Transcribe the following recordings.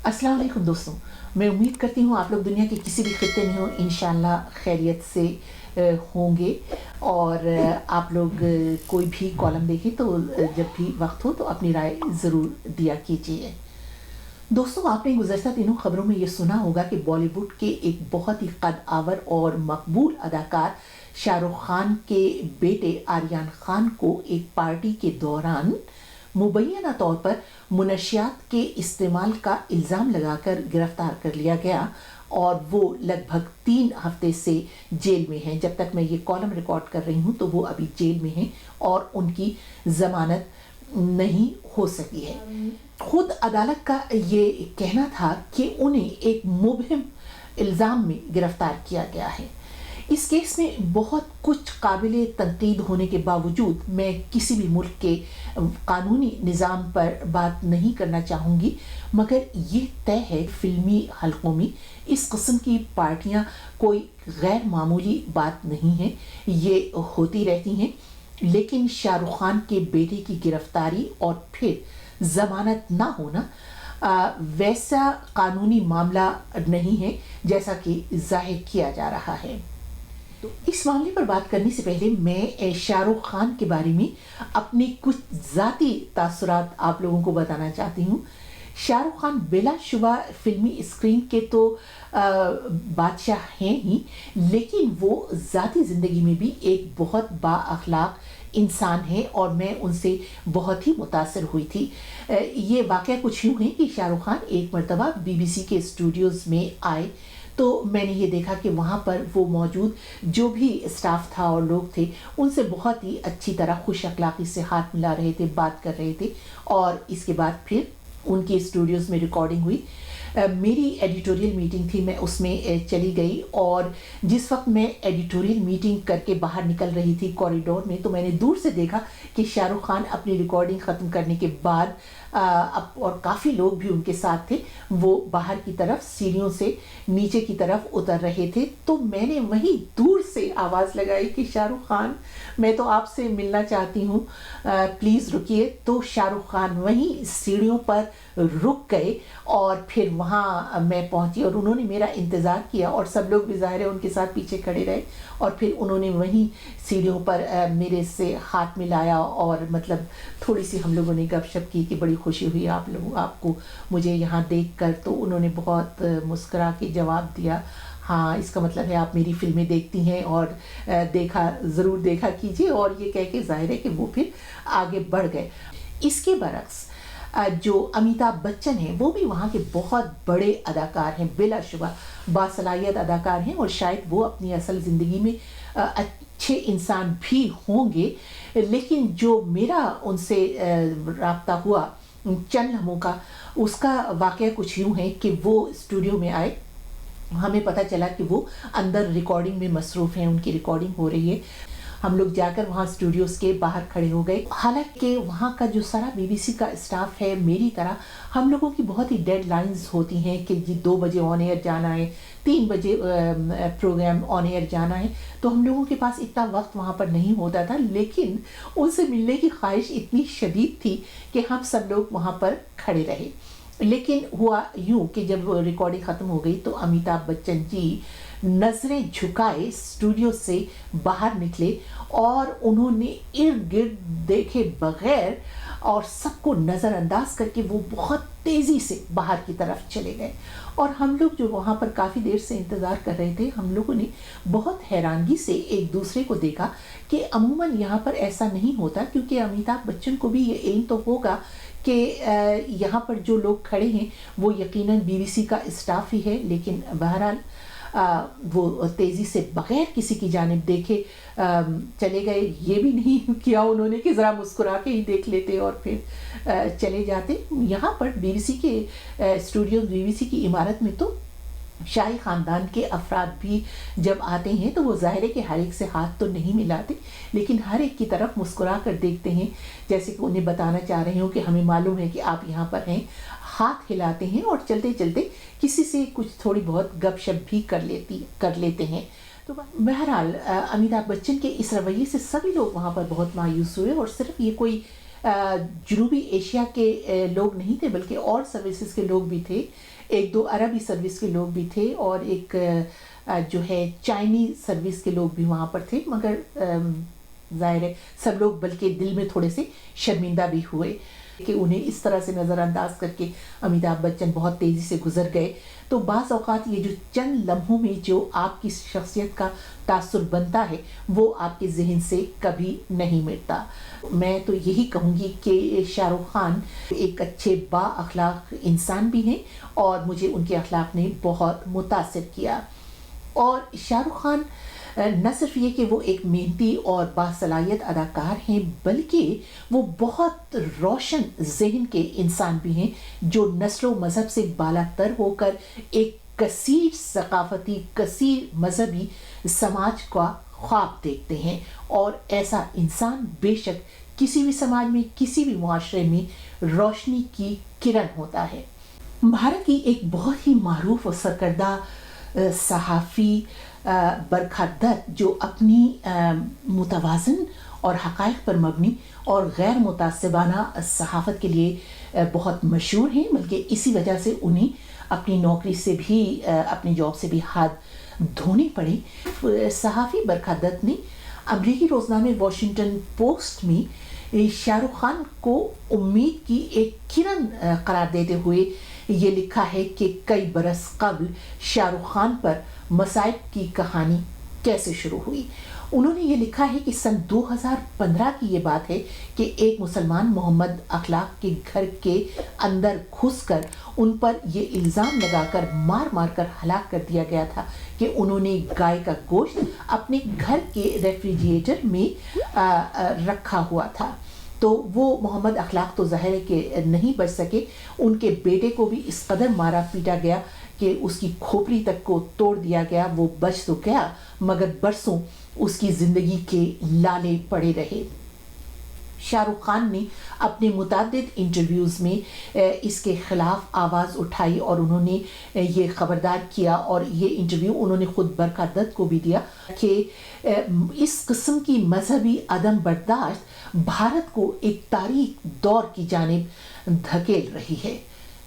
अस्सलाम वालेकुम दोस्तों, मैं उम्मीद करती हूँ आप लोग दुनिया के किसी भी खित्ते में हो इंशाअल्लाह खैरियत से होंगे और आप लोग कोई भी कॉलम देखें तो जब भी वक्त हो तो अपनी राय ज़रूर दिया कीजिए। दोस्तों, आपने गुज़श्ता दिनों खबरों में ये सुना होगा कि बॉलीवुड के एक बहुत ही कद आवर और मकबूल अदाकार शाहरुख खान के बेटे आर्यन खान को एक पार्टी के दौरान मुबैना तौर पर मुनशियात के इस्तेमाल का इल्ज़ाम लगाकर गिरफ्तार कर लिया गया और वो लगभग 3 हफ्ते से जेल में हैं। जब तक मैं ये कॉलम रिकॉर्ड कर रही हूँ तो वो अभी जेल में हैं और उनकी ज़मानत नहीं हो सकी है। खुद अदालत का ये कहना था कि उन्हें एक मुबहिम इल्ज़ाम में गिरफ्तार किया गया है। इस केस में बहुत कुछ काबिल तनकीद होने के बावजूद मैं किसी भी मुल्क के कानूनी निज़ाम पर बात नहीं करना चाहूँगी, मगर ये तय है फिल्मी हलकों में इस किस्म की पार्टियाँ कोई गैर मामूली बात नहीं है, ये होती रहती हैं। लेकिन शाहरुख खान के बेटे की गिरफ्तारी और फिर ज़मानत ना होना वैसा कानूनी मामला नहीं है जैसा कि जाहिर किया जा रहा है। तो इस मामले पर बात करने से पहले मैं शाहरुख खान के बारे में अपने कुछ ज़ाती तासुरात आप लोगों को बताना चाहती हूँ। शाहरुख खान बिलाशुबा फिल्मी स्क्रीन के तो बादशाह हैं ही, लेकिन वो ज़ाती ज़िंदगी में भी एक बहुत बाअखलाक इंसान है और मैं उनसे बहुत ही मुतासर हुई थी। ये वाक़या कुछ यूँ है कि शाहरुख खान एक मरतबा BBC के स्टूडियोज़ में आए तो मैंने ये देखा कि वहाँ पर वो मौजूद जो भी स्टाफ था और लोग थे उनसे बहुत ही अच्छी तरह खुश अखलाक़ी से हाथ मिला रहे थे, बात कर रहे थे और इसके बाद फिर उनके स्टूडियोज़ में रिकॉर्डिंग हुई। मेरी एडिटोरियल मीटिंग थी, मैं उसमें चली गई और जिस वक्त मैं एडिटोरियल मीटिंग करके बाहर निकल रही थी कॉरिडोर में तो मैंने दूर से देखा कि शाहरुख खान अपनी रिकॉर्डिंग ख़त्म करने के बाद और काफ़ी लोग भी उनके साथ थे, वो बाहर की तरफ सीढ़ियों से नीचे की तरफ उतर रहे थे। तो मैंने वहीं दूर से आवाज़ लगाई कि शाहरुख खान, मैं तो आपसे मिलना चाहती हूँ, प्लीज़ रुकिए। तो शाहरुख खान वहीं सीढ़ियों पर रुक गए और फिर वहाँ मैं पहुँची और उन्होंने मेरा इंतज़ार किया और सब लोग भी ज़ाहिर है उनके साथ पीछे खड़े रहे और फिर उन्होंने वहीं सीढ़ियों पर मेरे से हाथ मिलाया और मतलब थोड़ी सी हम लोगों ने गपशप की कि बड़ी खुशी हुई आपको मुझे यहाँ देखकर। तो उन्होंने बहुत मुस्कुरा के जवाब दिया, हाँ इसका मतलब है आप मेरी फिल्में देखती हैं और ज़रूर देखा कीजिए, और ये कह के ज़ाहिर है कि वो फिर आगे बढ़ गए। इसके बरक्स जो अमिताभ बच्चन हैं वो भी वहाँ के बहुत बड़े अदाकार हैं, बिलाशुबा बासलाहियत अदाकार हैं और शायद वो अपनी असल ज़िंदगी में अच्छे इंसान भी होंगे। लेकिन जो मेरा उनसे राब्ता हुआ चंद लम्हों का, उसका वाक़या कुछ यूँ है कि वो स्टूडियो में आए, हमें पता चला कि वो अंदर रिकॉर्डिंग में मसरूफ़ हैं, उनकी रिकॉर्डिंग हो रही है। हम लोग जाकर वहाँ स्टूडियोज़ के बाहर खड़े हो गए। हालांकि वहाँ का जो सारा BBC का स्टाफ है, मेरी तरह हम लोगों की बहुत ही डेडलाइंस होती हैं कि जी 2 बजे ऑन एयर जाना है, 3 बजे प्रोग्राम ऑन एयर जाना है, तो हम लोगों के पास इतना वक्त वहाँ पर नहीं होता था। लेकिन उनसे मिलने की ख्वाहिश इतनी शदीद थी कि हम सब लोग वहाँ पर खड़े रहे। लेकिन हुआ यूँ कि जब रिकॉर्डिंग ख़त्म हो गई तो अमिताभ बच्चन जी नज़रें झुकाए स्टूडियो से बाहर निकले और उन्होंने इर्द गिर्द देखे बगैर और सबको नज़रअंदाज करके वो बहुत तेज़ी से बाहर की तरफ चले गए। और हम लोग जो वहाँ पर काफ़ी देर से इंतज़ार कर रहे थे, हम लोगों ने बहुत हैरानगी से एक दूसरे को देखा कि अमूमन यहाँ पर ऐसा नहीं होता, क्योंकि अमिताभ बच्चन को भी ये एम तो होगा कि यहाँ पर जो लोग खड़े हैं वो यकीनन BBC का स्टाफ ही है। लेकिन बहरहाल वो तेज़ी से बग़ैर किसी की जानिब देखे चले गए। ये भी नहीं किया उन्होंने कि ज़रा मुस्कुरा के ही देख लेते और फिर चले जाते। यहाँ पर BBC के स्टूडियो, BBC की इमारत में तो शाही ख़ानदान के अफराद भी जब आते हैं तो वो ज़ाहिर है कि हर एक से हाथ तो नहीं मिलाते, लेकिन हर एक की तरफ मुस्कुरा कर देखते हैं, जैसे कि उन्हें बताना चाह रहे हो कि हमें मालूम है कि आप यहाँ पर हैं। हाथ हिलाते हैं और चलते चलते किसी से कुछ थोड़ी बहुत गपशप भी कर लेते हैं। तो बहरहाल अमिताभ बच्चन के इस रवैये से सभी लोग वहाँ पर बहुत मायूस हुए और सिर्फ ये कोई जनूबी एशिया के लोग नहीं थे, बल्कि और सर्विसेज के लोग भी थे। एक दो अरबी सर्विस के लोग भी थे और एक जो है चाइनीज सर्विस के लोग भी वहाँ पर थे। मगर जाहिर है सब लोग बल्कि दिल में थोड़े से शर्मिंदा भी हुए कि उन्हें इस तरह से नज़रअंदाज करके अमिताभ बच्चन बहुत तेज़ी से गुजर गए। तो बाज़ औक़ात ये जो चंद लम्हों में जो आपकी शख्सियत का तासुर बनता है वो आपके जहन से कभी नहीं मिटता। मैं तो यही कहूँगी कि शाहरुख खान एक अच्छे बाअखलाक इंसान भी हैं और मुझे उनके अखलाक ने बहुत मुतासिर किया। और शाहरुख खान न सिर्फ ये कि वो एक मेहनती और बासलाहियत अदाकार हैं, बल्कि वो बहुत रोशन ज़हन के इंसान भी हैं जो नस्ल व मज़हब से बालातर होकर एक कसीर सकाफ़ती, कसीर मजहबी समाज का ख्वाब देखते हैं। और ऐसा इंसान बेशक किसी भी समाज में, किसी भी मुआशरे में रोशनी की किरण होता है। भारत की एक बहुत ही मारूफ और सरकर्दा सहाफ़ी बरखा दत्त, जो अपनी मुतवाज़न और हक़ाइक़ पर मबनी और गैर मुतासिबाना सहाफ़त के लिए बहुत मशहूर हैं, बल्कि इसी वजह से उन्हें अपनी नौकरी से भी, अपनी जॉब से भी हाथ धोने पड़े। सहाफ़ी बरखा दत्त ने अमरीकी रोज़नामे वॉशिंगटन पोस्ट में शाहरुख खान को उम्मीद की एक किरण करार देते हुए ये लिखा है कि कई बरस कबल शाहरुख खान पर मसाइब की कहानी कैसे शुरू हुई। उन्होंने ये लिखा है कि सन 2015 की ये बात है कि एक मुसलमान मोहम्मद अखलाक के घर के अंदर घुसकर उन पर ये इल्ज़ाम लगाकर मार मार कर हलाक कर दिया गया था कि उन्होंने गाय का गोश्त अपने घर के रेफ्रिजरेटर में रखा हुआ था। तो वो मोहम्मद अखलाक तो ज़ाहिर है कि नहीं बच सके। उनके बेटे को भी इस कदर मारा पीटा गया कि उसकी खोपड़ी तक को तोड़ दिया गया। वो बच तो गया मगर बरसों उसकी ज़िंदगी के लाले पड़े रहे। शाहरुख खान ने अपने मुतादिद इंटरव्यूज़ में इसके ख़िलाफ़ आवाज़ उठाई और उन्होंने ये ख़बरदार किया, और ये इंटरव्यू उन्होंने ख़ुद बरखा दत्त को भी दिया कि इस किस्म की मजहबी अदम बर्दाश्त भारत को एक तारीख दौर की जानिब धकेल रही है।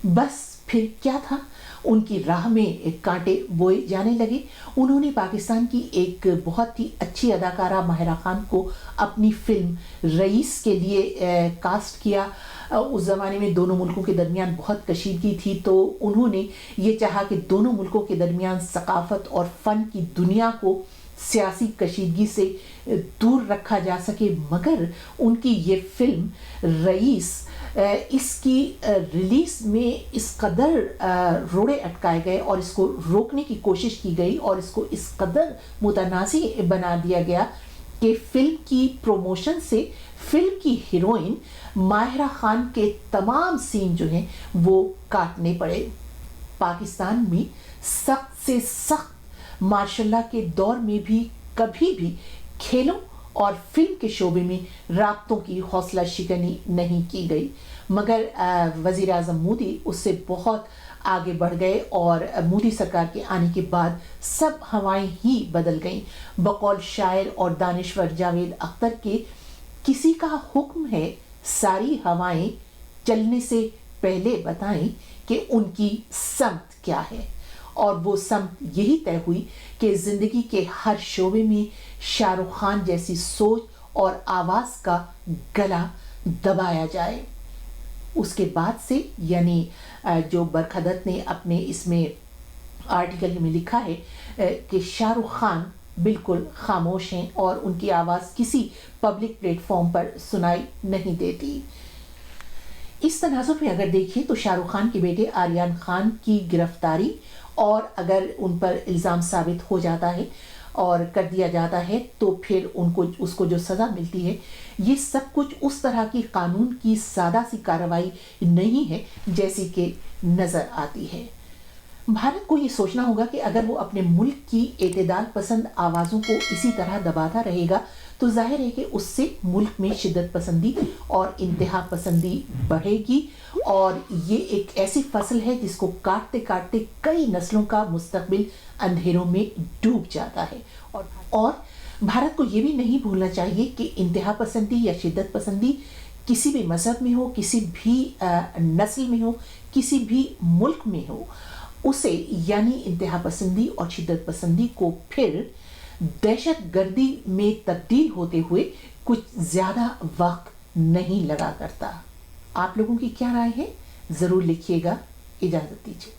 बस फिर क्या था, उनकी राह में कांटे बोए जाने लगे। उन्होंने पाकिस्तान की एक बहुत ही अच्छी अदाकारा माहिरा खान को अपनी फिल्म रईस के लिए कास्ट किया। उस ज़माने में दोनों मुल्कों के दरमियान बहुत कशीदगी थी, तो उन्होंने ये चाहा कि दोनों मुल्कों के दरमियान सकाफ़त और फ़न की दुनिया को सियासी कशीदगी से दूर रखा जा सके। मगर उनकी ये फिल्म रईस, इसकी रिलीज़ में इस कदर रोड़े अटकाए गए और इसको रोकने की कोशिश की गई और इसको इस कदर मुतनाज़ी बना दिया गया कि फ़िल्म की प्रमोशन से फ़िल्म की हीरोइन माहिरा खान के तमाम सीन जो हैं वो काटने पड़े। पाकिस्तान में सख्त से सख्त मार्शल के दौर में भी कभी भी खेलों और फिल्म के शोबे में राब्तों की हौसला शिकनी नहीं की गई। मगर वज़ीर आज़म मोदी उससे बहुत आगे बढ़ गए और मोदी सरकार के आने के बाद सब हवाएं ही बदल गईं। बकौल शायर और दानिश्वर जावेद अख्तर के, किसी का हुक्म है सारी हवाएं चलने से पहले बताएं कि उनकी समत क्या है। और वो समत यही तय हुई कि ज़िंदगी के हर शोबे में शाहरुख खान जैसी सोच और आवाज़ का गला दबाया जाए। उसके बाद से यानी जो बरखा दत्त ने अपने इसमें आर्टिकल में लिखा है कि शाहरुख खान बिल्कुल खामोश हैं और उनकी आवाज़ किसी पब्लिक प्लेटफॉर्म पर सुनाई नहीं देती। इस तनाज़ुर में अगर देखिए तो शाहरुख खान के बेटे आर्यन खान की गिरफ्तारी, और अगर उन पर इल्ज़ाम साबित हो जाता है और कर दिया जाता है तो फिर उसको जो सज़ा मिलती है, ये सब कुछ उस तरह की कानून की सादा सी कार्रवाई नहीं है जैसी कि नज़र आती है। भारत को ये सोचना होगा कि अगर वो अपने मुल्क की एतदाल पसंद आवाज़ों को इसी तरह दबाता रहेगा तो जाहिर है कि उससे मुल्क में शिद्दत पसंदी और इंतहा पसंदी बढ़ेगी, और ये एक ऐसी फसल है जिसको काटते काटते कई नस्लों का मुस्तकबिल अंधेरों में डूब जाता है। और भारत को ये भी नहीं भूलना चाहिए कि इंतहा पसंदी या शिद्दत पसंदी किसी भी मज़हब में हो, किसी भी नस्ल में हो, किसी भी मुल्क में हो, उसे यानी इंतहा पसंदी और शिद्दत पसंदी को फिर दहशत गर्दी में तब्दील होते हुए कुछ ज़्यादा वक्त नहीं लगा करता। आप लोगों की क्या राय है? ज़रूर लिखिएगा। इजाज़त दीजिए।